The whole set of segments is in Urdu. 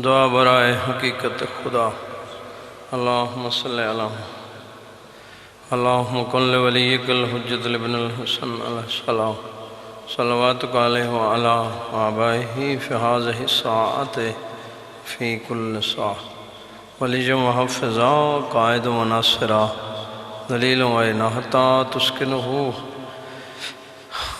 دعا برائے حقیقت خدا۔ اللہم صلی اللہ اللہم کن ولیک الحجت ابن الحسن علیہ السلام صلواتک علیہ وعلا آبائہ فی ہذہ الساعت فی کل ساعت ولی محفظا قائد و ناصرا دلیل و نحتا تسکنہ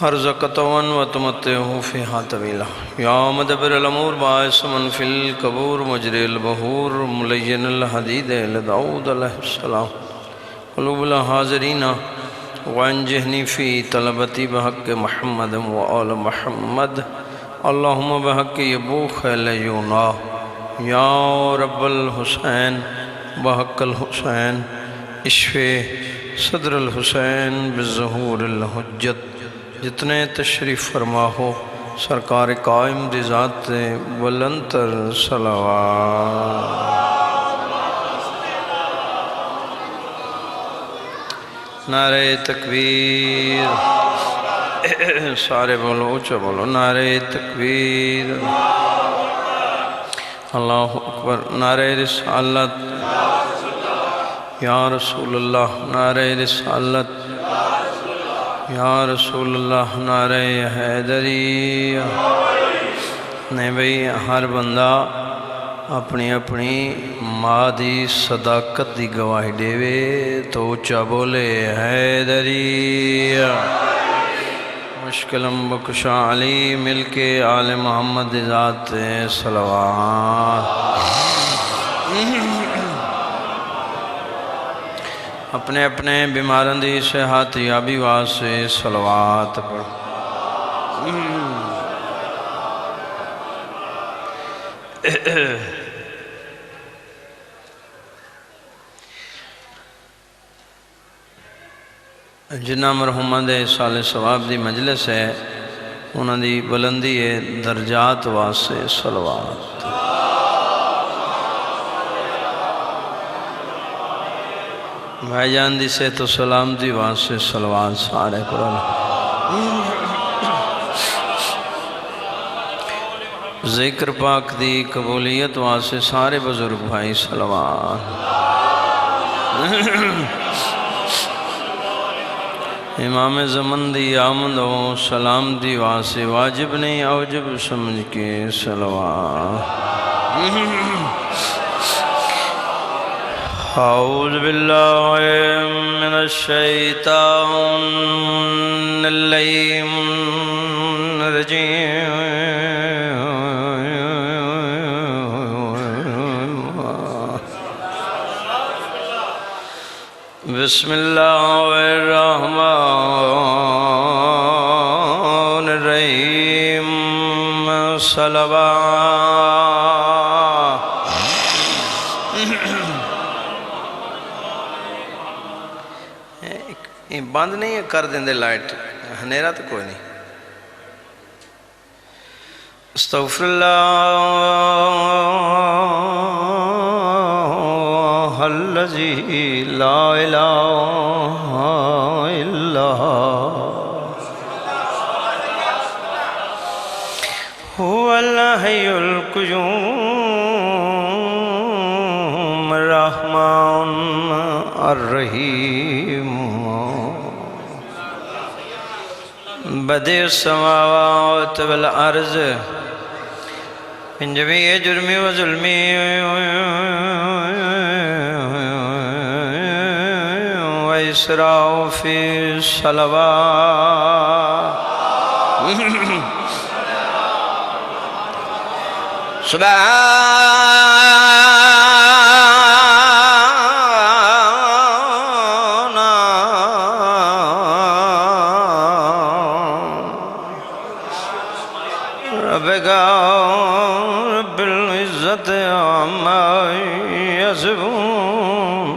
ارزقتون و تمتعہ فیہا طویلا یا مدبر الامور باعث من فی القبور مجری البحور ملین الحدید لدعود علیہ السلام قلوب الحاضرین وانجہنی فی طلبتی بحق محمد و آل محمد اللہم بحق یبوخ لیونا یا رب الحسین بحق الحسین اشفِ صدر الحسین بالظہور الحجت جتنے تشریف فرما ہو سرکار قائم دی ذات بلندر صلوات۔ نعرہ تکبیر، سارے بولو اونچا بولو، نعرہ تکبیر، اللہ اکبر، نعرہ رسالت یا رسول اللہ، نعرہ رسالت یا رسول اللہ، نعرہ حیدری۔ نہیں بھئی ہر بندہ اپنی اپنی ماں دی صداقت دی گواہی دے وے تو اچھا بولے حیدری۔ مشکلم بکشا علی مل کے آل محمد ذات صلوات۔ اپنے اپنے بیماران دی صحت یابی واسطے صلوات پڑھ۔ جنہ مرحومہ دے سال ثواب دی مجلس ہے انہاں دی بلندی ہے درجات واسطے صلوات۔ بھائی جان دی صحت و سلامتی واسطے صلوات سارے قرآن۔ ذکر پاک دی قبولیت واسطے سارے بزرگ بھائی صلوات۔ امام زمن دی آمد و سلام دی واسطے واجب نہیں اوجب سمجھ کے صلوات۔ اعوذ باللہ من الشیطان اللعین الرجیم بسم اللہ الرحمن الرحیم صلوات۔ بند نہیں ہے کر دیں دے لائٹ ہنیرہ تو کوئی نہیں۔ استغفر اللہ الذی لا الہ الا هو الحی القیوم الرحمن الرحیم بدیع السماوات والارض من جمیع جرمی و ظلمی و اسراف فی صلوات۔ رب العزت عما یصفون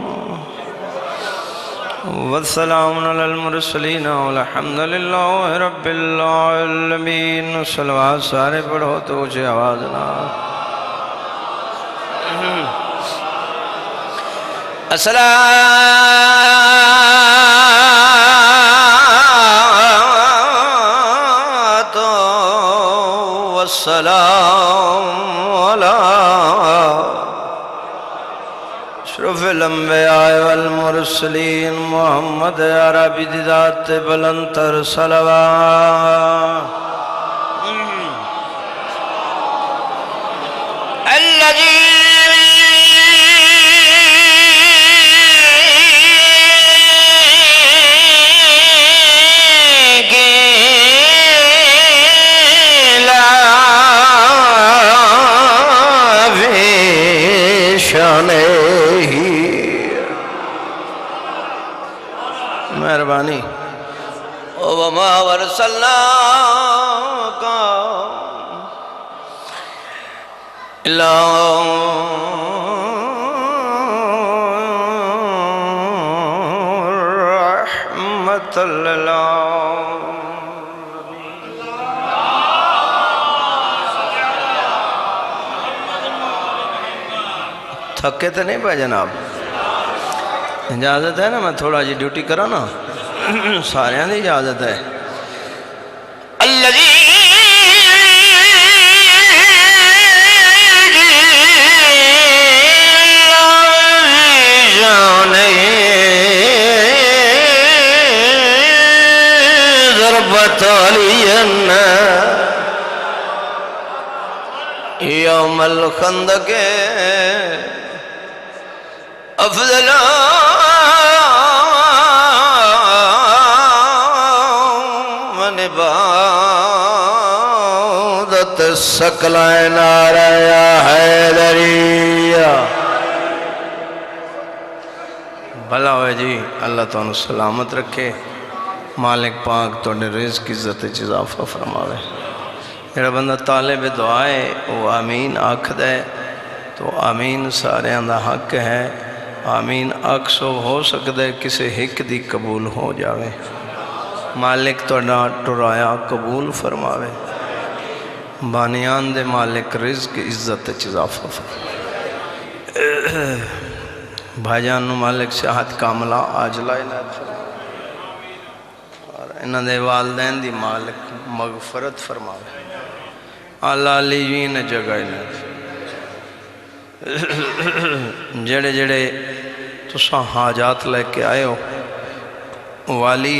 والسلام علی المرسلین والحمد للہ رب العالمین۔ صلوات سارے پڑھو تو اونچی آواز نہ۔ الصلاة الانبیاء والمرسلین محمد عربی دی ذات بلندتر صلوات مہربانی وما ورسلناک الا رحمۃ للعالمین۔ تھکے تو نہیں پہ جناب؟ اجازت ہے نا میں تھوڑا جی ڈیوٹی کرا نا؟ سارے دی اجازت ہے۔ ضربت علین یوم الخندق افضل من عبادت الثقلین نعرہ یا حیدریہ۔ بھلا ہوئے جی، اللہ تعالیٰ سلامت رکھے، مالک پاک توڑے رزق عزت اضافہ فرماوے۔ میرا بندہ طالب دعا ہے وہ آمین آکھ دے تو آمین سارے اندہ حق ہے، آمین اکسو ہو سکتے کسے حق دی قبول ہو جاوے، مالک توڑا ٹرایا قبول فرماوے، بانیان دے مالک رزق عزت اضافہ فرماوے۔ بھائی جان مالک صحت کاملہ عاجلہ عنایت فرماوے، اور انہاں دے والدین دی مالک مغفرت فرماوے، اللہ علیین جگہ عنایت فرماوے۔ جڑے جڑے تساں حاجات لے کے آئے ہو، والی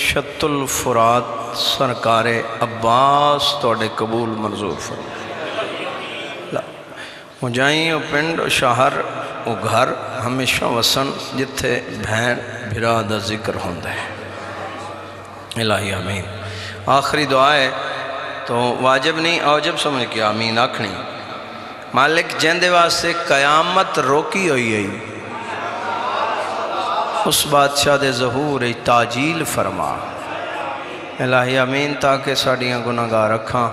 شت الفرات سرکار عباس توڑے قبول منظور فرمائے۔ مجھائیں او پنڈ او شہر او گھر ہمیشہ وسن جتھے بھین بھرا دا ذکر ہوندہ ہے، الہی آمین۔ آخری دعا ہے تو واجب نہیں اوجب سمجھ کے آمین آکھنی۔ مالک جیندے واسطے قیامت روکی ہوئی ہے، اس بادشاہ دے ظہور تاجیل فرما، الہی آمین، تاکہ ساڑیاں گناہگار رکھاں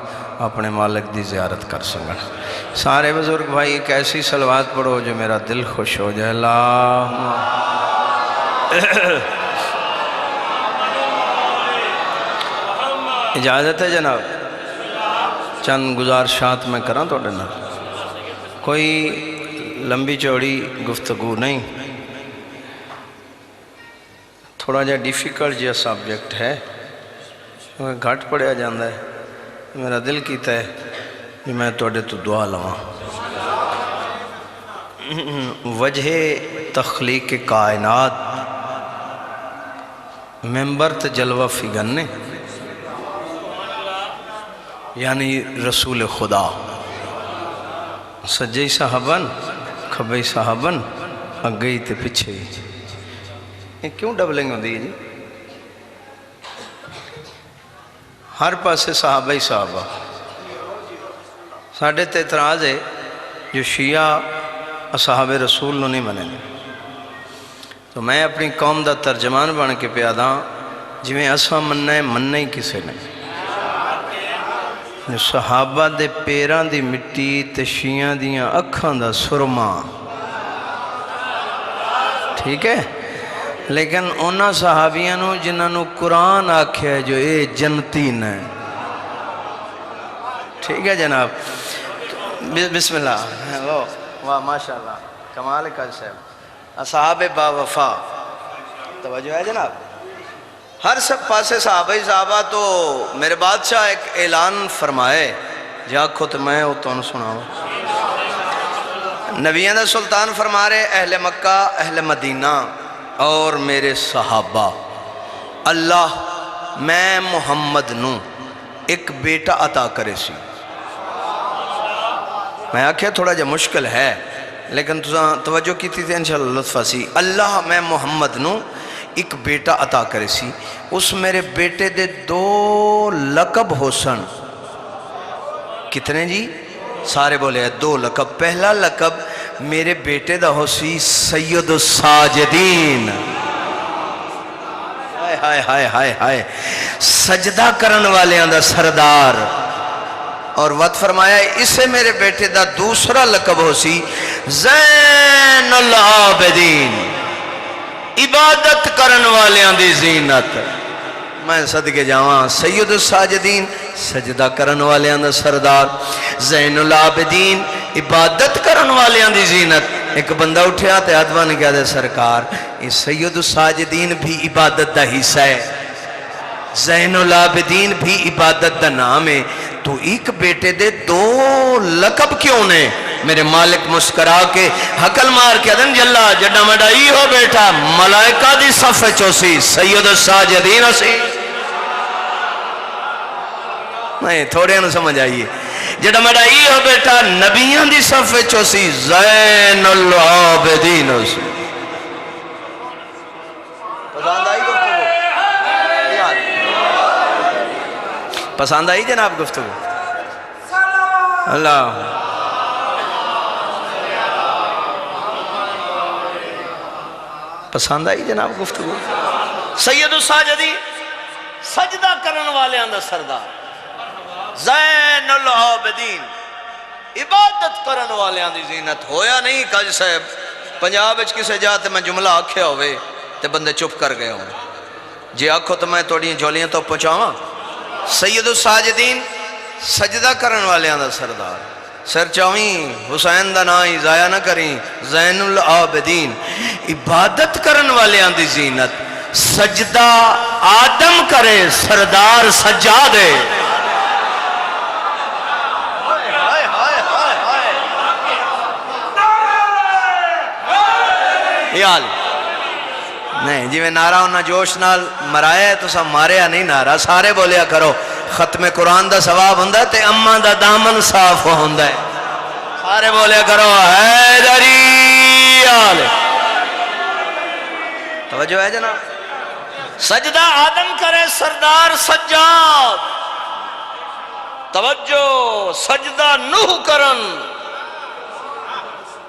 اپنے مالک دی زیارت کر سکن۔ سارے بزرگ بھائی ایک ایسی صلوات پڑھو جو میرا دل خوش ہو جائے۔ اللہم اجازت ہے جناب؟ چند گزارشات میں کراں تو ڈنا، کوئی لمبی چوڑی گفتگو نہیں، تھوڑا جا ڈیفیکلٹ جا سبجیکٹ ہے، گھٹ پڑھیا جاندہ ہے، میرا دل کیتا ہے کہ میں توڑے تو دعا لواں۔ وجہ تخلیق کائنات ممبر تجلوہ فگنے یعنی رسول خدا، سجی صحابن کھبی صحابن اگئی تے پچھے، یہ کیوں ڈبلنگ ہوں دی جی؟ ہر پاسے صحابہ ہی صحابہ۔ ساڑھے تے اعتراض ہے جو شیعہ اصحاب رسول نو نہیں منے، تو میں اپنی قوم دا ترجمان بن کے پیادا جی میں اسا مننا ہے، مننا ہی کسے نہیں۔ صحابہ دے پیران دی مٹی تے شیعہ دیاں اکھاں دا سرما، ٹھیک ہے؟ لیکن انہاں صحابیاں نو جنہاں نو قرآن آکھیا جو اے جنتی نے، ٹھیک ہے جناب؟ بسم اللہ، واہ ماشاءاللہ، کمال کا صاحب، اصحاب با وفا، توجہ ہے جناب؟ ہر سب پاسے صحابہ صحابہ، تو میرے بادشاہ ایک اعلان فرمائے جا کھو تو میں وہ تو سناؤں، نبیوں دا سلطان فرما رہے اہل مکہ اہل مدینہ اور میرے صحابہ، اللہ میں محمد نو ایک بیٹا عطا کرے سی۔ میں آکھیا تھوڑا جا مشکل ہے لیکن توجہ کی تھی انشاءاللہ لطفہ سی۔ اللہ میں محمد نو ایک بیٹا عطا کرے سی، اس میرے بیٹے دے 2 لقب ہو سن۔ کتنے جی؟ سارے بولے 2 لقب۔ پہلا لقب میرے بیٹے دا ہو سی سید الساجدین، ہائے ہائے ہائے ہائے ہائے، سجدہ کرن والیاں دا سردار۔ اور وقت فرمایا اسے میرے بیٹے دا دوسرا لقب ہو سی زین العابدین، عبادت کرن والیاں دی زینت۔ میں صدقے جاواں سید الساجدین سجدہ کرن والیاں دا سردار، زین العابدین عبادت کرن والیاں دی زینت۔ ایک بندہ اٹھیا تے آدھوان نے کہا دے سرکار یہ سید الساجدین بھی عبادت دا حصہ ہے، زین العابدین بھی عبادت دا نام ہے، تو ایک بیٹے دے 2 لقب کیوں نے؟ میرے مالک مسکرا کے حقل مار کے دن جلا جڈا مڈائی ہو بیٹا ملائکہ دی صف چوسی سید الساجدین اسی۔ نہیں تھوڑے انہوں سمجھ آئیے، جڈا مڈائی ہو بیٹا نبیان دی صف چوسی زین العابدین اسی۔ پسند آئی گفتگو؟ پسند آئی جناب گفتگو؟ اللہ پسند آئی جناب گفتگو؟ سید الساجدین سجدہ کرن والے اندر سردار، زین العابدین عبادت کرن والے اندر زینت۔ ہویا نہیں کج صاحب پنجاب اچھ کسے جاتے میں جملہ آکھیا ہوئے تے بندے چپ کر گئے ہوں، جی آکھو تو میں توڑی جولیاں تو پہنچاواں۔ سید الساجدین سجدہ کرن والے اندر سردار، سر چاویں حسین دا نائی ضائع نہ کریں، زین العابدین عبادت کرن والے اندر زینت۔ سجدہ آدم کرے سردار سجادے، یال نہیں جی میں نعرہ ہونا جوش نال مرایا ہے تو سب ماریا نہیں نعرہ، سارے بولیا کرو ختم قرآن دا ثواب ہوندہ ہے تے اماں دا دامن صاف ہوندہ ہے، سارے بولیا کرو حیدری آلے۔ توجہ ہے جناب؟ سجدہ آدم کرے سردار سجاد، توجہ سجدہ نوح کرن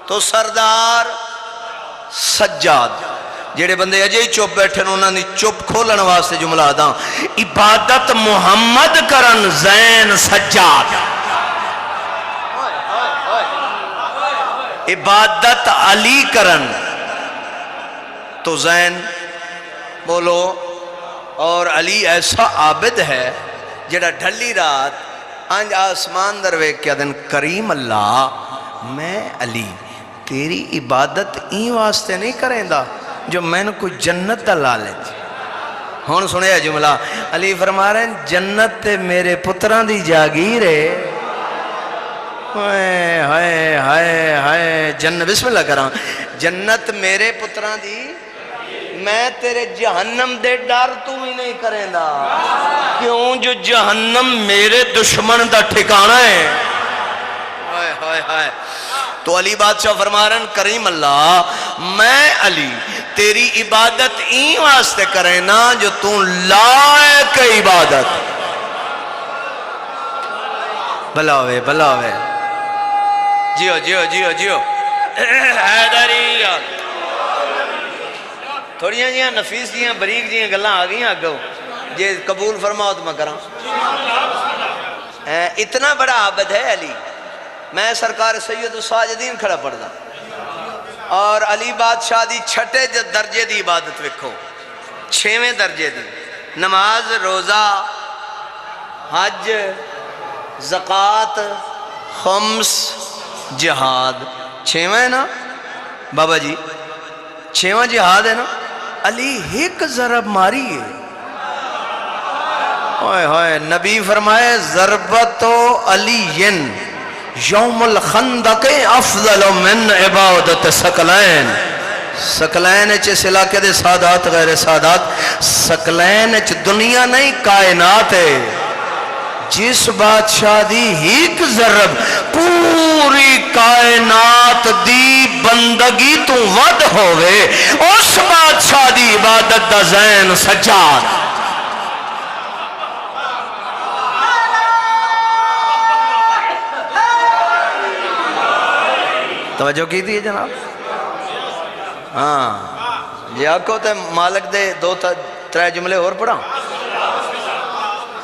تو سردار سجاد۔ جیڑے بندے اجے ہی چپ بیٹھے انہوں نے چپ کھولن واسطے جملہ دا، عبادت محمد کرن زین سجاد، عبادت علی کرن تو زین بولو۔ اور علی ایسا عابد ہے جڑا ڈھلی رات انج آسمان دروے کیا دن کریم اللہ میں علی تیری عبادت این واسطے نہیں کریں دا جو میں نے کوئی جنت دا لالچ۔ ہون سنے جملہ علی فرما رہے ہیں جنت تے میرے پتران دی جاگیر ہے، ہائے ہائے ہائے ہائے جنت بسم اللہ کرام، جنت میرے پتران دی، میں تیرے جہنم دے ڈر تو ہی نہیں کریں دا، کیوں جو جہنم میرے دشمن دا ٹھکانا ہے۔ ہائے ہائے ہائے تو علی بادشاہ فرما رہے ہیں کریم اللہ میں علی تیری عبادت این واسطے کریں نا جو تُو لائق عبادت۔ بھلا ہوئے بھلا ہوئے، جیو جیو جیو جیو حیدری تھوڑیاں جیاں نفیس جیاں بریک جیاں گلہ آگئیاں آگو جی قبول فرماؤ تو میں کروں۔ اتنا بڑا عابد ہے علی، میں سرکار سید الساجدین کھڑا پڑھ دا اور علی بادشاہ دی چھٹے درجے دی عبادت وکھو، 6ویں درجے دی نماز روزہ حج زکوٰۃ خمس جہاد، 6واں ہے نا بابا جی، 6واں جہاد ہے نا، علی ایک ضرب ماری ہے، ہوئے ہوئے نبی فرمائے ضربت علی یوم الخندق افضل من عبادت ثقلین. ثقلین اس علاقے دے سادات غیر سادات، ثقلین دنیا نہیں کائنات ہے. جس بادشاہ دی ہیک ضرب پوری کائنات دی بندگی تو ود ہوئے، اس بادشاہ دی عبادت دا زین سجاد. توجہ کی تھی جناب؟ ہاں جی آکھو تے مالک دے دو ترے جملے اور پڑھا.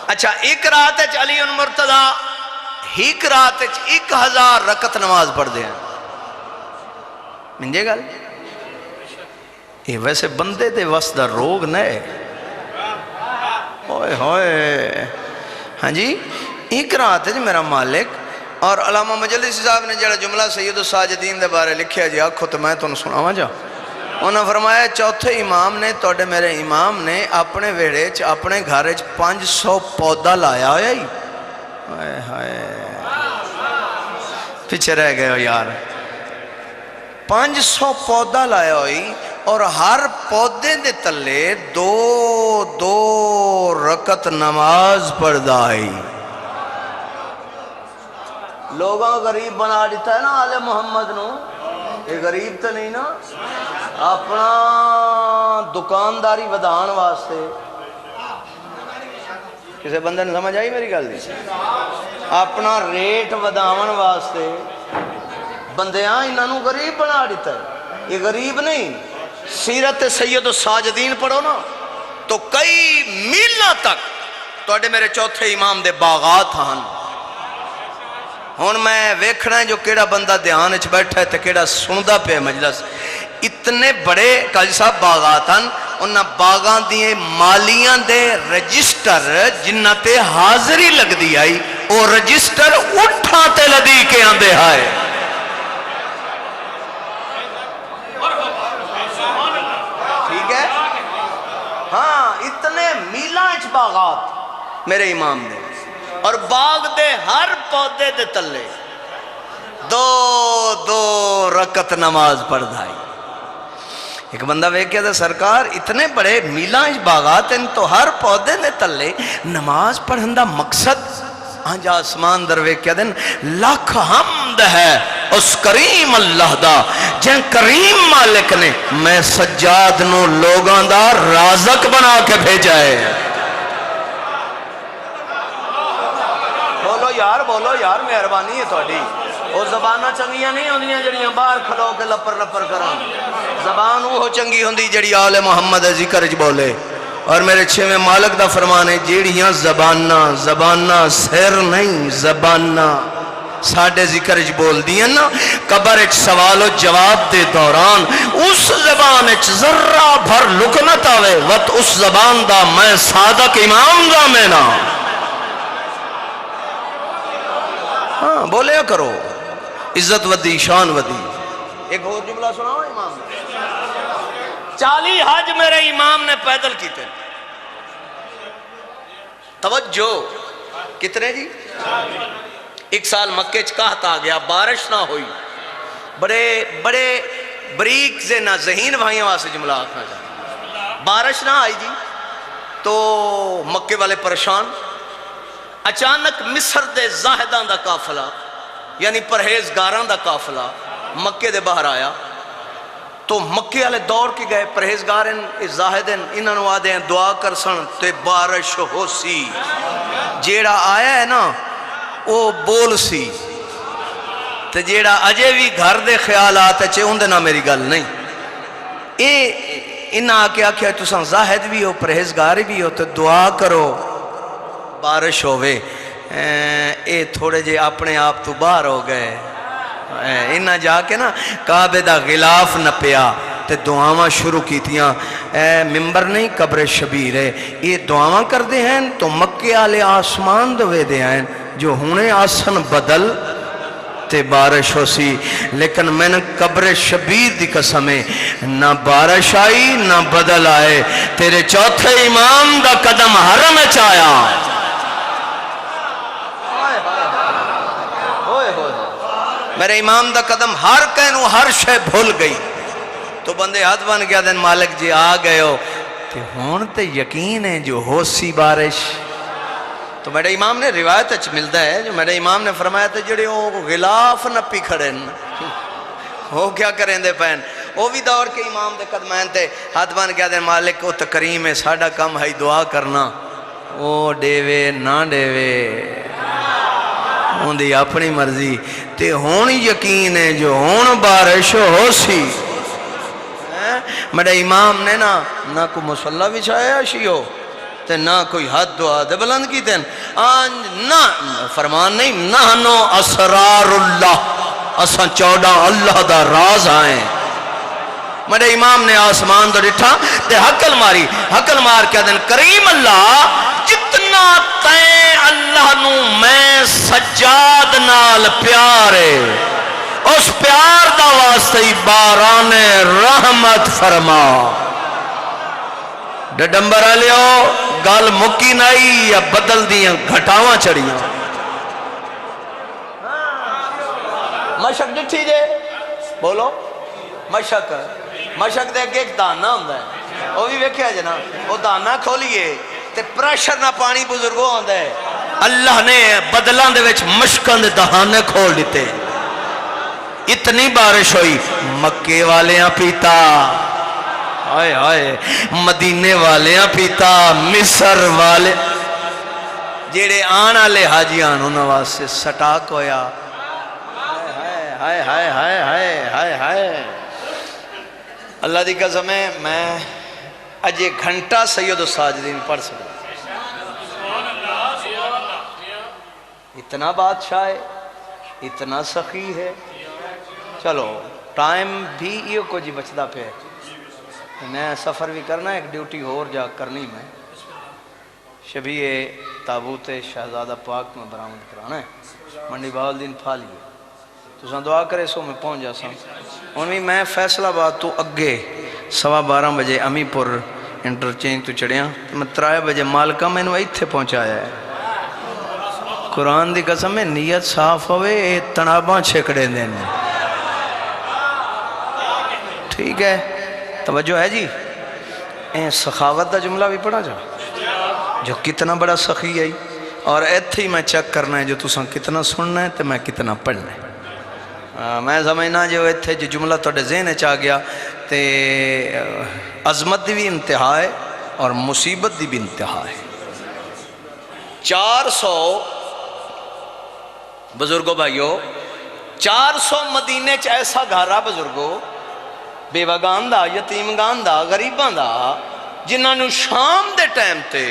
اچھا ایک رات علی مرتضی ایک رات 1000 رکعت نماز پڑھ دے ہیں. منجے گل یہ ویسے بندے دے وس دا روگ نئے ہوئے ہوئے. ہاں جی ایک رات ہے میرا مالک. اور علامہ مجلسی صاحب نے جڑا جملہ سید الساجدین دے بارے لکھیا جی آکھو تو میں تو سناواں جا. انہوں نے فرمایا چوتھے امام نے توڑے میرے امام نے اپنے ویڑے اپنے گھارے 500 پودا لایا ہویا ہی. پیچھے رہ گئے ہو یار. 500 پودا لایا ہوئی اور ہر پودے دے تلے 2 رکعت نماز پڑھ دائی. لوگاں غریب بنا دیتا ہے نا آل محمد نو. یہ غریب تو نہیں نا، اپنا دکانداری ودان واسطے. کسے بندے نے سمجھ آئی میری گل دی؟ اپنا ریٹ وداون واسطے بندیاں انہوں غریب بنا دیتا ہے. یہ غریب نہیں. سیرت سید الساجدین پڑھو نا تو کئی میلہ تک توڑے میرے چوتھے امام دے باغات ہن. ہون میں ویکھنا ہے جو کیڑا بندہ دھیان اچھ بیٹھا ہے تے کیڑا سندہ پہ مجلس. اتنے بڑے قاضی صاحب باغات ہیں. انہاں باغان دیئے مالیاں دے رجسٹر جنہ تے حاضری لگ دی آئی او رجسٹر اٹھا تے لدی کے آندے آئے. ٹھیک ہے ہاں اتنے میلہ اچھ باغات میرے امام دے. اور باغ دے ہر پودے دے تلے 2 رکعت نماز پڑھ دائی. ایک بندہ ویکھیا تھا سرکار اتنے بڑے میلان باغات ہیں تو ہر پودے دے تلے نماز پڑھن دا مقصد. آنج آسمان در ویکھیا دن لاکھ حمد ہے اس کریم اللہ دا جن کریم مالک نے میں سجاد نو لوگاں دا رازق بنا کے بھیجا ہے. بولو یار مہربانی ہے تھوڑی. وہ زبانہ چنگیاں نہیں ہوندیاں جڑیاں باہر کھلو کے لپر لپر کران. زبان وہ چنگی ہوندی جڑی آل محمد ذکر اچ بولے. اور میرے چھویں مالک دا فرمان ہے جیڑیاں زبانہ سر نہیں زبانہ ساڑھے ذکر اچ بول دیاں نا قبر اچ سوال و جواب دے دوران اس زبان اچ ذرہ بھر لکنت آوے وقت اس زبان دا میں صادق امام دا میں نا. ہاں بولیا کرو عزت ودی شان ودی. ایک اور جملہ سناؤ امام نے 40 حج میرے امام نے پیدل کیتے. توجہ کتنے جی؟ ایک سال مکہ چکاہت آ گیا بارش نہ ہوئی. بڑے بریک سے نہ ذہین بھائیوں واسے جملہ آکھنا چاہتا. بارش نہ آئی جی تو مکے والے پریشان. اچانک مصر دے زاہدان دا قافلہ یعنی پرہیزگاران دا قافلہ مکے دے باہر آیا. تو مکے والے دوڑ کے گئے پرہیزگارن زاہدن انہوں نے آدھے ہیں دعا کر سن تے بارش ہو سی. جیڑا آیا ہے نا وہ بول سی تے جیڑا اجے بھی گھر دے خیالات ہے اندے نہ میری گل نہیں. انہاں آکے آکھیا تساں زاہد بھی ہو پرہیزگار بھی ہو تو دعا کرو بارش ہوئے. اے تھوڑے جے اپنے آپ تو باہر ہو گئے. انہاں جا کے نا کعبے دا غلاف نہ پیا تے دعاواں شروع کی تیاں. ممبر نہیں قبر شبیر ہے. یہ دعاواں کر دے ہیں تو مکے آلے آسمان دوے دے ہیں جو ہونے آسن بدل تے بارش ہو سی. لیکن میں نے قبر شبیر دی قسمیں نہ بارش آئی نہ بدل آئے. تیرے چوتھے امام دا قدم حرم چایا. میرے امام دا قدم ہر کہنو ہر شے بھول گئی تو بندے ہاتھ بن گیا دن مالک جی آ گئے ہو تے ہون تے یقین ہے جو ہو سی بارش تو میرے امام نے روایت اچھ ملتا ہے جو میرے امام نے فرمایا تھا جڑے وہ غلاف نپی کھڑے وہ کیا کریں دے پہن وہ بھی دور کے امام دے قدمین تے ہاتھ بن گیا دے مالک وہ تکریم ہے ساڑھا کم ہے دعا کرنا وہ ڈیوے نہ ڈیوے ہوندی اپنی مرضی تے ہون یقین ہے جو ہون بارش ہو سی میرے امام نے نہ کوئی مسلح بچھایا شیو تے نہ کوئی حد دعا دے بلند کی تین نہ فرمان نہیں نحنو اسرار اللہ اساں 14 اللہ دا راز آئیں میرے امام نے آسمان دا ڈٹھا تے حقل مار کیا دن کریم اللہ جتنا تین اللہ نو میں سجاد نال پیارے اس پیار دا واسطے باران رحمت فرما ڈڈمبر لیو گال مکی نائی یا بدل دیاں گھٹاواں چڑیاں مشک ڈٹھی جے بولو مشک دے ایک دانہ ہوندہ ہے وہ بھی ویکھیا جنا وہ دانہ کھولیے تے پریشر نہ پانی بزرگوں ہوندہ ہے اللہ نے بدلان دے ویچ مشکن دے دہانے کھول دیتے اتنی بارش ہوئی مکے والیاں پیتا آئے آئے مدینے والیاں پیتا مصر والے جیڑے آنا لے حاجیان انہوں واسے سٹاک ہویا ہائے ہائے ہائے ہائے ہائے ہائے اللہ دی قسم ہے میں اج ایک گھنٹہ سید الساجدین پڑھ سکتا اتنا بادشاہ ہے اتنا سخی ہے چلو ٹائم بھی یہ کو جی بچدا پہ میں سفر بھی کرنا ایک ڈیوٹی اور جا کرنی میں شبیہ تابوت شہزادہ پاک میں برآمد کرانا ہے منڈی باول دین پھا لیے تو سن دعا کرے سو میں پہنچ جا سن انہی میں فیصلہ بات تو اگے 12:15 بجے امی پور انٹرچینج تو چڑھیاں میں 3 بجے مالکہ میں نے ایتھے پہنچایا ہے قرآن دی قسم میں نیت صاف ہوئے تناباں چھکڑے دینے ٹھیک ہے توجہ ہے جی سخاوت دا جملہ بھی پڑھا جا جو کتنا بڑا سخی ہے اور ایتھے ہی میں چیک کرنا ہے جو تساں کتنا سننا ہے تو میں کتنا پڑھنا ہے میں سمجھنا جو ایتھے جو جملہ توڑے ذہن چاہ گیا تے عظمت دی بھی انتہا ہے اور مصیبت دی بھی انتہا ہے 400 بزرگوں بھائیو 400 مدینے چ ایسا گھارا بزرگوں بیوگان دا یتیمگان دا غریبان دا جنہاں نو شام دے ٹائم تے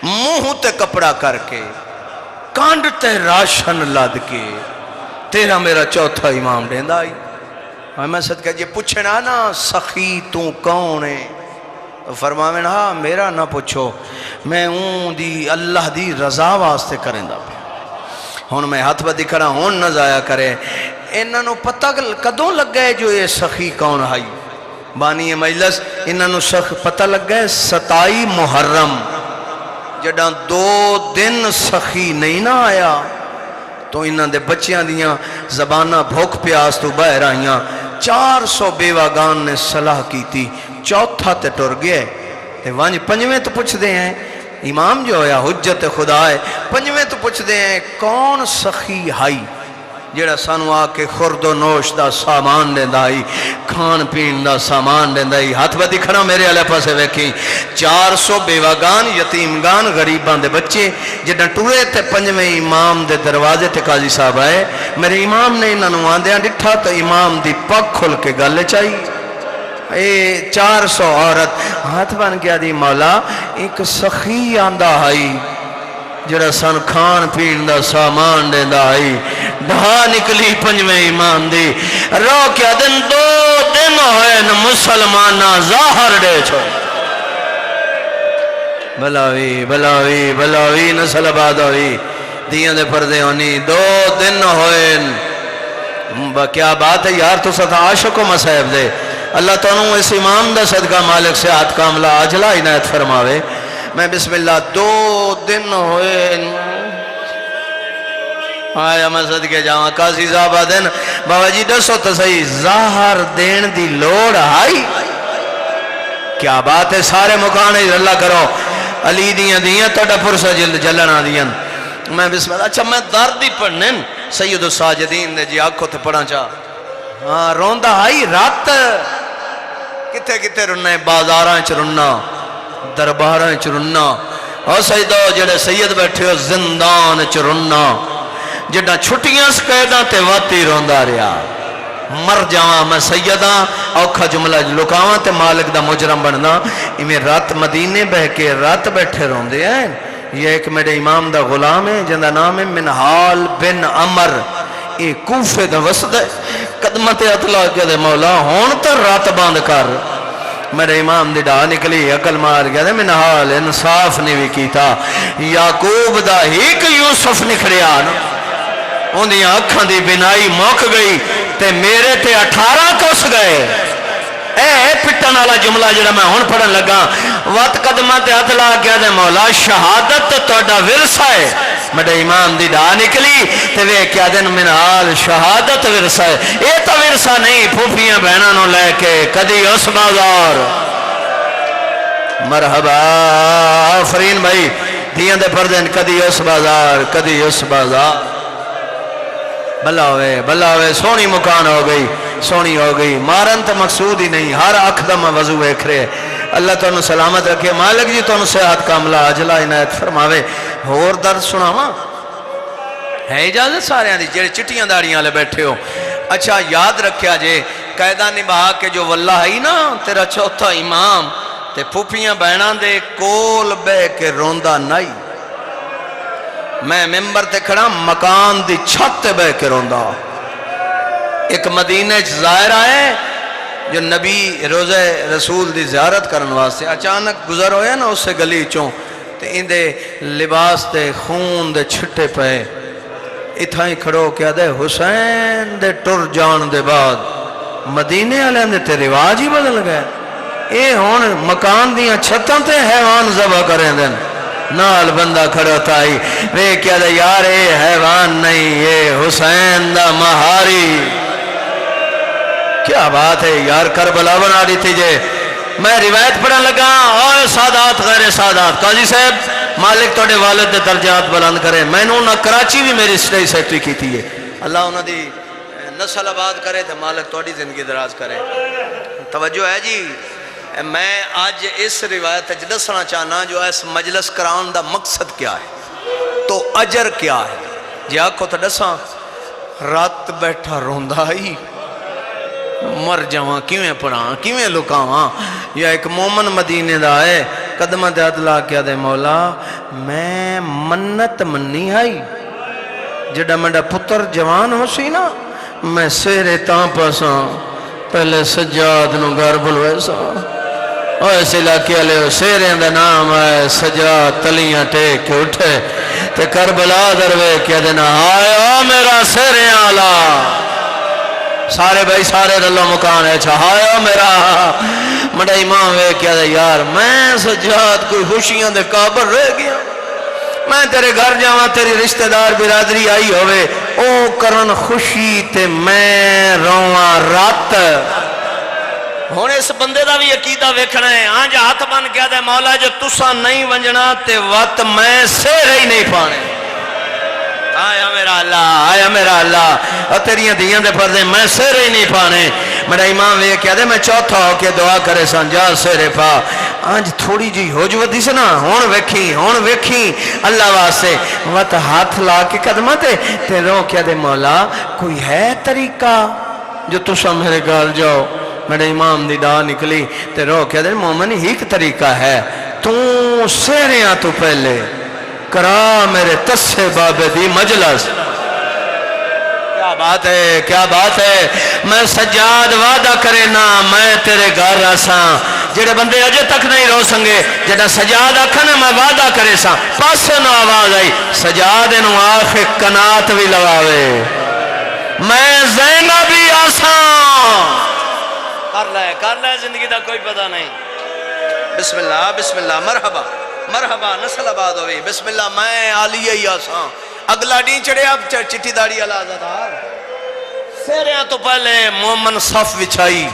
منہ تے کپڑا کر کے کانڈ تے راشن لاد کے تیرا میرا چوتھا امام ڈیندا آئی میں صدقہ جی پوچھنا نا سخی تو کون ہے تو فرماویں ہاں میرا نہ پوچھو میں ہوں دی اللہ دی رضا واسطے کریں دا پہ ہون میں ہاتھ با دکھڑا ہون نہ ضائع کرے انہاں نو پتہ کدوں لگ گئے جو یہ سخی کون ہے بانی مجلس انہاں نو پتہ لگ گئے 27 محرم جڑاں 2 دن سخی نہیں نہ آیا تو انہاں دے بچیاں دیاں زبانہ بھوک پیاس تو باہر آئیاں 400 بیوگان نے صلاح کی تھی چوتھا تے ٹر گئے تے وانج پنجویں تو پوچھ دے ہیں امام جو ہویا حجت خدا ہے پنجویں تو پوچھ دے ہیں کون سخی ہائی جڑا سانو آ کے خورد و نوش دا سامان دے دائی کھان پین دا سامان دے دائی ہاتھ با دکھنا میرے علیہ پاسے ویکھی 400 بیوگان یتیمگان غریبان دے بچے جڑا ٹورے تے پنجویں امام دے دروازے تے قاضی صاحب آئے میرے امام نے انہوں آندیاں ڈٹھا تو امام دی پک کھل کے گلے چاہیے 400 عورت ہاتھ بن گیا دی مولا ایک سخی آندہ ہائی جڑا سن کھان پین دا سامان دے دائی ڈھا نکلی پنجویں امام دی رو کیا دن 2 دن ہوئے نا مسلمانہ ظاہر دے چھو بلاوی بلاوی بلاوی نسل آباد ہوئی دیاں دے پردے ہونی 2 دن ہوئے کیا بات ہے یار تو ستا عاشق و مسائب دے اللہ تعالیٰ اس امام دا صدقہ مالک سے ہاتھ کاملہ آجلہ عنایت فرماوے میں بسم اللہ 2 دن ہوئے آیا میں صدقے جاواں قاضی صاحب آدن بابا جی دسو تو صحیح زہر دین دی لوڑ آئی؟ کیا بات ہے، سارے مکانے اللہ کرو علی دیاں تڑا پرسا جلنا دیاں میں بسم اللہ اچھا میں درد ہی پڑھنے سید الساجدین دے جی آنکھوں تے پڑھا چاہ ہاں روندہ آئی رات کتے کتے رننا ہے بازاراں چ رننا درباراں چ رننا او سیدو جڑے سید بیٹھے ہو زندان چ رننا جڑا چھٹیاں سکیداں تے واتی روندہ رہا مر جاواں میں سیداں اوکھا جملہ لکاواں تے مالک دا مجرم بننا میں رات مدینے بہ کے رات بیٹھے روندے ہیں یہ ایک میرے امام دا غلام ہے جن دا نام ہے منحال بن عمر یہ کوفے دا وسط ہے قدمت اطلاع کے دے مولا ہون تا رات باند کر میرے امام دی ڈا نکلی عقل مار گیا دے منحال انصاف نہیں بھی کیتا یعقوب دا ہی کہ یوسف نکھڑیا نا ان دی آنکھاں دی بنائی موک گئی تے میرے تے 18 کس گئے اے پٹن والا جملہ جڑا میں ہون پڑھن لگا وقت قدمہ تے ہاتھ لا کے دے مولا شہادت تہاڈا ورثہ ہے میرے امام دی ڈا نکلی تے وے کیا دن منحال شہادت ورثہ ہے اے تو ورثہ نہیں پھوپھیاں بہناں نو لے کے کدی اس بازار مرحبا آفرین بھائی دیاں دے پردین کدی اس بازار کدی اس بازار بلا ہوئے سونی مکان ہو گئی سونی ہو گئی مارن تو مقصود ہی نہیں ہر اکھ دم وضو ایک رہے اللہ تو انہوں سلامت رکھے مالک جی تو انہوں صحت کاملہ عجلہ عنایت فرماوے اور درد سناواں ہے اجازت سارے ہیں جڑے چٹیاں داڑیاں لے بیٹھے ہو اچھا یاد رکھیا جے قیدہ نبھا کے جو واللہ ہی نا تیرا چوتھا امام تے پھوپیاں بہناں دے کول بے کے روندہ نائی میں ممبر تے کھڑا مکان دی چھت تے بے کے روندہ ایک مدینہ ظاہر آئے جو نبی روزہ رسول دی زیارت کرن واسطے اچانک گزر ہویا نا اس سے گلی چوں تے ان دے لباس تے خون دے چھٹے پہ اتھا ہی کھڑو کیا دے حسین دے ٹر جان دے بعد مدینے علیہ نے تے رواج ہی بدل گئے اے ہون مکان دیاں چھتاں تے حیوان ذبح کریں دن نال بندہ کھڑو تائی وے کیا دے یار اے حیوان نہیں یہ حسین دا مہاری کیا بات ہے یار کربلا بنا دی تھی جے میں روایت پڑھن لگا اور سادات غیر سادات قاضی صاحب مالک توڑے والد دے درجات بلند کرے میں نے انہاں کراچی بھی میری سٹیج سیکٹری کی تھی ہے اللہ انہاں دی نسل آباد کرے تو مالک توڑی زندگی دراز کرے توجہ ہے جی میں آج اس روایت دسنا چاہنا جو اس مجلس کران دا مقصد کیا ہے تو اجر کیا ہے جی آنکھوں تو دساں رات بیٹھا روندہ ہی مر جاواں کیویں پڑھاں کیویں لکاواں یا ایک مومن مدینے دا ہے قدمہ دے عدلہ کیا دے مولا میں منت منی آئی جڑا میڈا پتر جوان ہو سی نا میں سیرے تاں پاساں پہلے سجاد نو گھر بلوے سا اس علاقے لے سیرے دا نام ہے سجاد تلیاں ٹیک کے اٹھے تے کربلا دروے کیا دینا آیا میرا سیرے آلہ سارے بھائی سارے رلو مکان ہے چھایا میرا مڑا امام وے کیا دے یار میں سجاد کوئی خوشیاں دے قابل رہ گیا میں تیرے گھر جاواں تیری رشتہ دار برادری آئی ہوئے او کرن خوشی تے میں رواں رات ہونے اس بندے دا بھی عقیدہ ویکھنا ہے آنجا ہاتھ بن گیا دے مولا جو تسا نہیں ونجنا تے وقت میں سیرے ہی نہیں پانے آیا میرا اللہ اور تیریاں دیاں دے پردے میں سیرے ہی نہیں پانے میرا امام وے کیا دے میں چوتھا ہو کے دعا کرے سانجا سیرے پا آج تھوڑی جی ہو جو دی سے نا ہون ویکھی اللہ واسے وقت ہاتھ لا کے قدمہ تے رو کیا دے مولا کوئی ہے طریقہ جو تسا میرے گھر جاؤ میرے امام دی ڈا نکلی تے رو کیا دے مومن ہی ایک طریقہ ہے تو سیریاں تو پہلے کرا میرے تسے بابے دی مجلس کیا بات ہے میں سجاد وعدہ کرے نا میں تیرے گھر رساں جڑے بندے اجے تک نہیں رو سنگے جڑا سجاد آکھنا میں وعدہ کرے ساں پاسے نو آواز آئی سجاد انہوں آخ کنات بھی لگاوے میں زینب بھی آساں کر لے زندگی دا کوئی پتہ نہیں بسم اللہ مرحبا نسل آباد ہوئی بسم اللہ میں عالیہ ہی آساں اگلا ڈی چڑھے اب چٹی داڑی والا آزادار سیریاں تو پہلے مومن صف وچھائی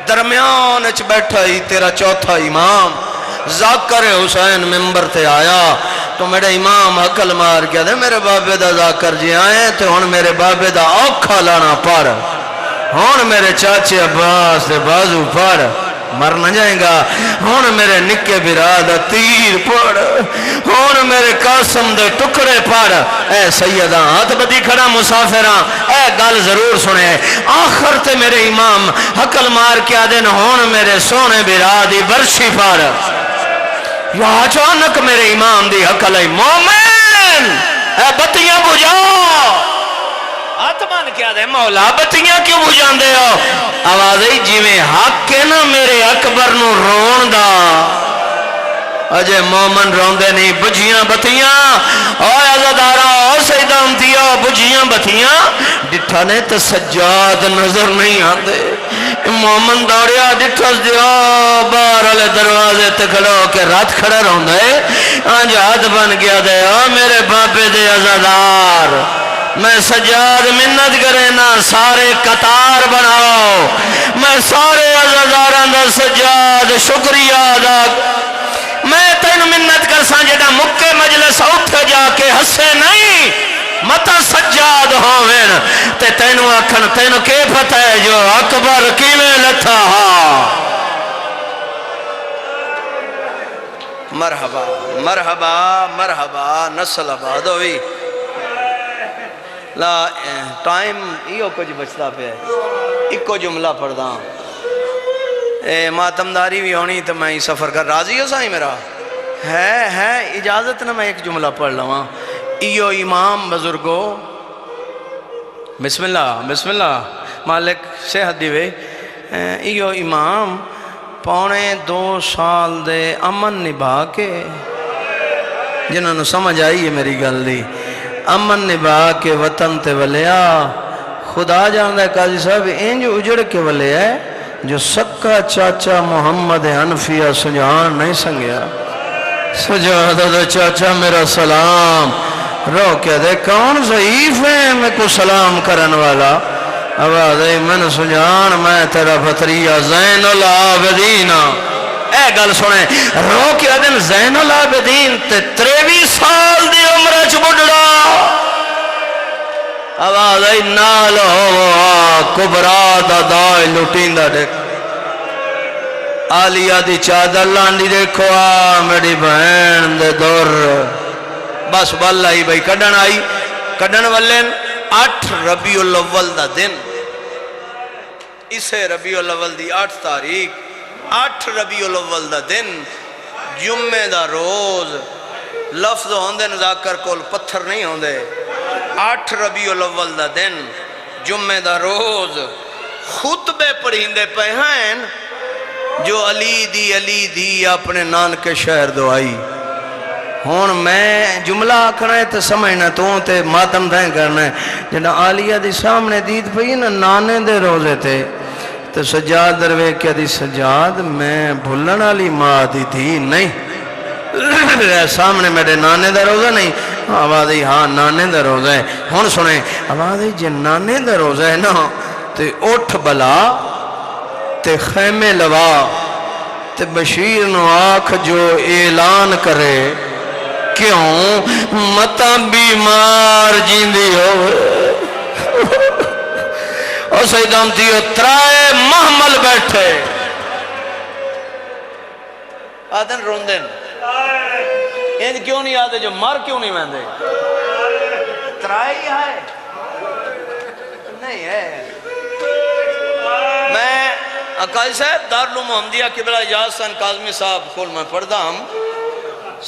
درمیان اچ بیٹھا ہی تیرا چوتھا امام ذاکر حسین ممبر تے آیا تو میرے امام عقل مار کیا دے میرے بابے دا ذاکر جی آئے تو ہن میرے بابے دا اوکھا لانا پڑ ہن میرے چاچے عباس دے بازو پڑ مر نہ جائیں گا ہون میرے نکے برادہ تیر پڑ ہون میرے قاسم دے ٹکڑے پڑ اے سیدہ ہاتھ بدی کھڑا مسافران اے گل ضرور سنے آخر تے میرے امام حقل مار کیا دن ہون میرے سونے برادی برشی پڑ یا اچانک میرے امام دی حقل ہے مومن اے بتیاں بجا آتمان کیا دے مولا بتیاں کیوں بجان دے ہو آوازی جی میں حق کے نا میرے اکبر نو رون دا اجے مومن رون دے نہیں بجیاں بتیاں اوہ عزدارہ اوہ سیدہ امتیہ بجیاں بتیاں ڈٹھا نے تو سجاد نظر نہیں آتے مومن دوڑیا ڈٹھا دیا بار علی دروازے تکڑو کے رات کھڑا رون دے آج ہاتھ بن گیا دے اوہ میرے باپے دے عزدار میں سجاد منت کرے نا سارے قطار بناؤ میں سارے عزداران دا سجاد شکریہ ادا میں تین منت کر سانجدہ مکے مجلس اٹھ جا کے ہسے نہیں متا سجاد ہوئن تے تینو اکھن تینو کے پتہ ہے جو اکبر کیویں لتھا مرحبا مرحبا مرحبا نسل آباد ہوئی لا ٹائم ایو کچھ بچتا پہ ایک جملہ پڑھ دا ماتمداری بھی ہونی تو میں سفر کر راضی ہو سائیں میرا ہے اجازت نہ میں ایک جملہ پڑھ لواں ایو امام بزرگو بسم اللہ مالک صحت دیوے ایو امام پونے 2 سال دے امن نبھا کے جنہوں نے سمجھ آئی ہے میری گل دی امن نبھا کے وطن تے ولیا خدا جاندہ ہے قاضی صاحب انج اجڑ کے ولیا ہے جو سکا چاچا محمد حنفیہ سجان نہیں سنگیا سجادہ دے چاچا میرا سلام رو کیا دے کون ضعیف ہے میں کو سلام کرن والا آواز ہے من سجان میں تیرا بطریہ زین العابدین اے گل سنے رو کیا دن زین العابدین تے 23 سال دی عمرہ چبڑا آواز ہے نال ہوا کبرا دا دائی لٹین دا دیکھ آلیہ دی چادر لاندی دیکھو میری بہن دے دور بس واللہ ہی بھائی کڈن آئی کڈن واللین 8 ربیع الاول دا دن اسے ربیع الاول دی 8 تاریخ 8 ربیع الاول دا دن جمعہ دا روز لفظ ہوندے نذاکر کول پتھر نہیں ہوندے 8 ربیع الاول دا دن جمعہ دا روز خطبے پڑھیندے پہ ہیں جو علی دی اپنے نان کے شہر دو آئی ہون میں جملہ آکھنا ہے تو سمجھنا تو تے ماتم دائیں کرنا ہے جنہا آلیہ دی سامنے دید پہ نا نانے دے روزے تھے تو سجاد دروے کیا دی سجاد میں بھولن علی ماں دی تھی نہیں سامنے میرے نانے دا روزہ نہیں آواز ہے ہاں نانے دا روزہ ہے ہون سنیں آواز ہے جن نانے دا روزہ ہے نا تے اٹھ بلا تے خیمے لوا تے بشیر نو آنکھ جو اعلان کرے کیوں متا بیمار جیندی ہوئے اور سیدان تیو ترائے محمل بیٹھے آدن روندن این کیوں نہیں آدھے جو مر کیوں نہیں مہندے ترائے ہی آئے نہیں ہے میں اقائی صاحب دارالعلوم محمدیہ قبلہ اجازتاً کاظمی صاحب کھول میں پڑھدا ہم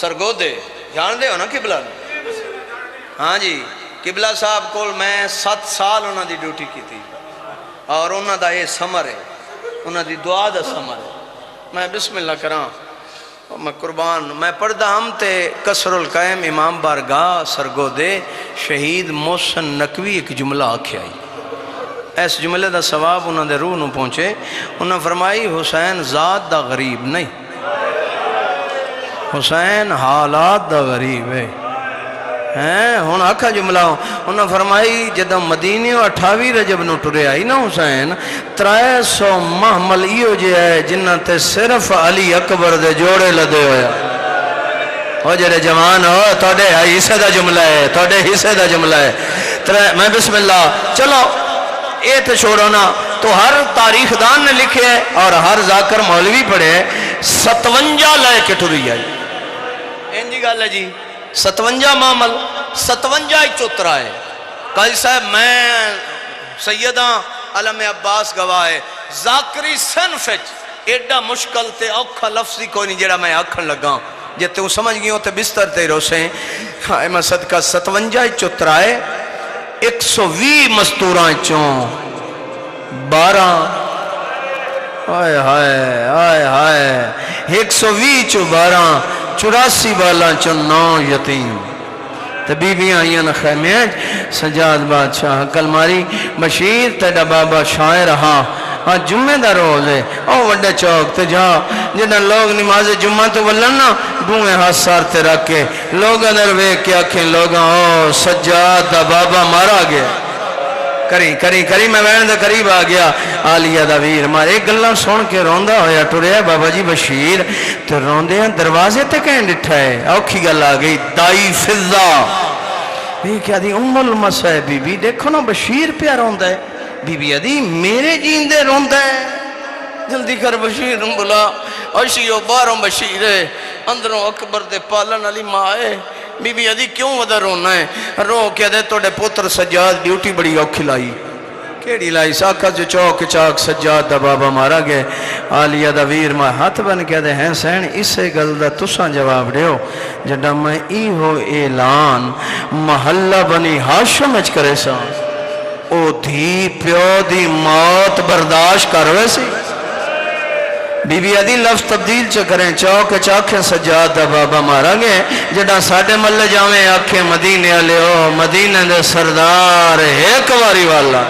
سرگودے جان دے ہو نا قبلہ ہاں جی قبلہ صاحب کھول میں 7 سال انہاں دی ڈیوٹی کی تھی اور انہاں دا یہ سمر ہے انہاں دی دعا دا سمر ہے میں بسم اللہ کراں میں قربان میں پڑھدا ہم تے قصر القائم امام بارگاہ سرگودے شہید محسن نقوی ایک جملہ آکھے آئی ایس جملے دا ثواب انہوں دے روح نو پہنچے انہوں فرمائی حسین ذات دا غریب نہیں حسین حالات دا غریب ہے ہیں ہن آکھا جملہ انہاں فرمائی جدوں مدینے 28 رجب نو ٹرے آئی نا حسین 300 محمل ایو جے ہے جنہ تے صرف علی اکبر دے جوڑے لدے ہویا او جڑے جوان ہو توڑے حصے دا جملہ ہے توڑے حصے دا جملہ ہے میں بسم اللہ چلو اے تے چھوڑو نا تو ہر تاریخ دان نے لکھے ہے اور ہر ذاکر مولوی پڑھے 57 لے کے ٹری آئی انجی گال ہے جی 57 معامل 57 چوترا ہے قاضی صاحب میں سیدہ علم عباس گواہ ذاکری صنفچ ایڈا مشکل تے اوکھا لفظی کوئی نہیں جڑا میں آکھن لگا جے تو سمجھ گئی ہو تے بستر تے روسیں ہائے میں صدقہ 57 چوترا ہے 120 مستوراں چون 12 آئے ہائے آئے ہائے 120 چو 12 84 بالا چو 9 یتیم تے بی بی آئیاں خیمیں سجاد بادشاہ کلماری بشیر تیڑا بابا شاعر رہا جمعہ دا روز ہے او وڈے چوک تے جا جنہاں لوگ نماز جمعہ تو ولنا بوئے ہاتھ سارتے رکھے لوگ اندر ویک کے آکھیں لوگاں او سجاد دا بابا مارا گیا کری میں وین دے قریب آ گیا آلیہ دا ویر مارے ایک گلہ سن کے روندہ ہویا ٹوریا بابا جی بشیر تو روندے ہیں دروازے تے کہیں ڈٹھا ہے اوکھی گل آ گئی دائی فضا بھی کیا دی ام المسح بی بی دیکھو نا بشیر پیا روندہ ہے بی بی ادھی میرے جیندے روندہ ہے جلدی کر بشیر بلا اشیو باروں بشیر ہے اندروں اکبر دے پالن علی ماں ہے بی بی ادھی کیوں ودا رونا ہے رو کیا دے توڑے پوتر سجاد ڈیوٹی بڑی اوکھی لائی کیڑی لائی ساکھا جو چوک چاک سجاد دا بابا مارا گئے آلیہ دا ویر ماں ہاتھ بن کیا دے ہیں سین اسے گل دا تساں جواب دیو جڑا میں ای ہو اعلان محلہ بنی ہاشم اچ کرے سا او دھی پیو دی موت برداشت کروے سی بی بی ادھی لفظ تبدیل چکریں چوک چاکھیں سجاد دا بابا مارا گئے جڑا ساڑھے ملے جاویں آکھیں مدینے علیہ ہو مدینے دے سردار ایک واری والا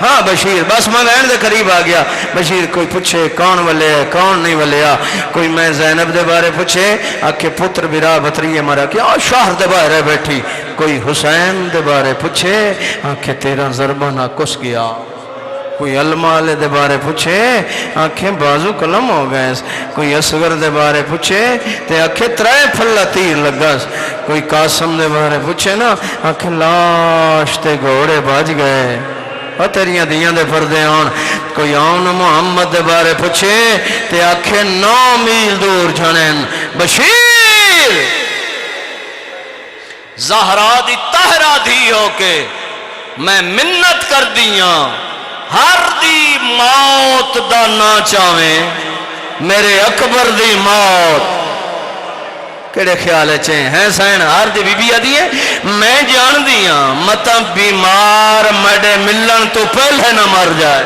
ہاں بشیر بس میں وین دے قریب آ گیا بشیر کوئی پوچھے کون ولے ہے کون نہیں ولے ہے کوئی میں زینب دے بارے پوچھے آکھے پتر برا بطریے مرا کیا شاہر دے بارے بیٹھی کوئی حسین دے بارے پوچھے آکھے تیرا ضربہ نہ کس گیا کوئی علمالے دے بارے پوچھے آنکھیں بازو کلم ہو گئے کوئی اصغر دے بارے پوچھے تے آنکھیں ترائے پھلا تیر لگا کوئی قاسم دے بارے پوچھے نا آنکھیں لاش تے گھوڑے باج گئے اور تیریاں دیاں دے پردے آن کوئی آن محمد دے بارے پوچھے تے آنکھیں 9 میل دور جھنین بشیر زہرا دی تہرا دی ہو کے میں منت کر دیاں ہر دی موت دا نہ چاہیں میرے اکبر دی موت کیڑے خیالے چاہیں ہیں سائن ہر دی بی بی آدھی ہے میں جان دیاں مطا بیمار مڈے ملن تو پہلے نہ مر جائے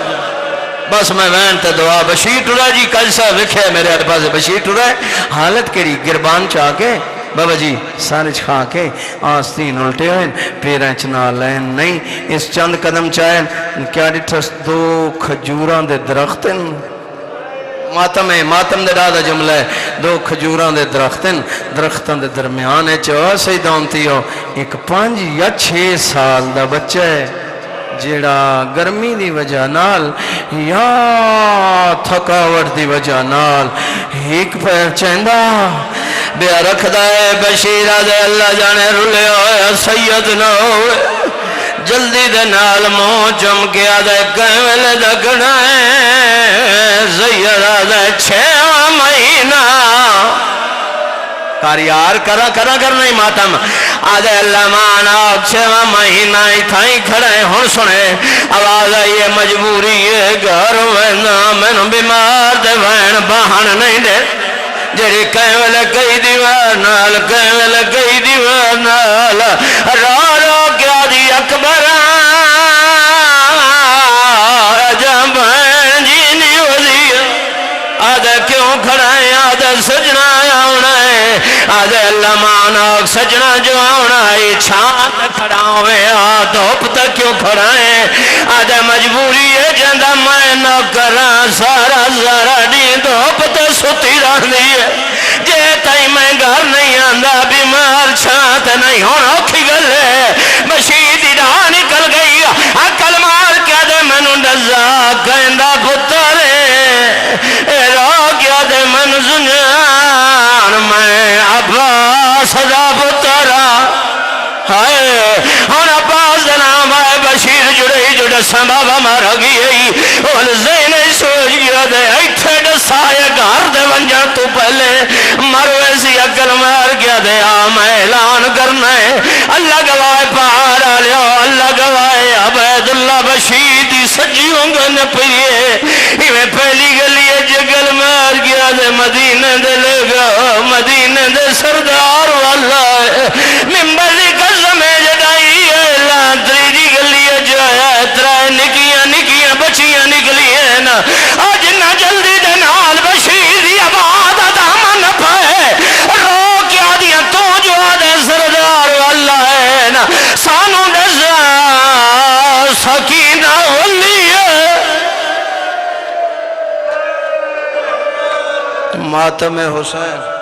بس میں وین تے دعا بشیر ٹورا جی کل سا وکھے میرے ارپاس بشیر ٹورا ہے حالت کیڑی گربان چاہ کے بابا جی سارج کھا کے آستین الٹے ہوئے پیریں چنا لین نہیں اس چند قدم چاہیں کیا ڈٹھس 2 کھجوران دے درختن ماتم دے دادا جملہ ہے 2 کھجوران دے درختن دے درمیان ہے چوہ سیدان تیو ایک 5 یا 6 سال دا بچہ ہے جیڑا گرمی دی وجہ نال یا تھکاوٹ دی وجہ نال ایک پیر چیندہ بیا رکھ دائے بشیرہ دے اللہ جانے رلے ہوئے سید نہ ہوئے جلدی دے نال مو چمکیا دے کیمل دکھنا ہے زیرہ دے 6 مہینہ کاریار کرا نہیں ماتم آدھے اللہ مانا 6 مہینہ ہی تھائیں کھڑے ہون سنے آواز آئیے مجبوری ہے گھر وینا میں بیمار دے وین بہن نہیں دے جڑی کیمل کئی دیوار نال رو کیا دی اکبر جب جی نہیں وزی آدھے کیوں کھڑائیں آدھے سجنا آنا ہے آدھے اللہ مانا سجنا جو آنا ہے چھانت کھڑا ہوئے دھوپ تک کیوں کھڑائیں آدھے مجبوری ہے جندہ میں نہ کرا سارا دی دھوپ تک ستی رہنی ہے جے تائی میں گھر نہیں آندہ بیمار چھانت نہیں ہونا دے میں اعلان کرنا ہے اللہ گواہ پار آلیا اللہ گواہ عبید اللہ بشیر دی سجیوں گا نپیے میں پہلی گلی جگل مار گیا دے مدینہ دے لے گا مدینہ دے سردار والا ممبر دی قسم جدائی اعلان تریجی گلی جایا ترائے نکیاں نکیاں بچیاں نکلی ہے نا آج نہ جلدی دے نال بشیر دی آباد دامن پائے رو کیا دیا تو جو آدھے سردار والا ہے نا سانو دزا سکینہ ولی ہے ماتم حسین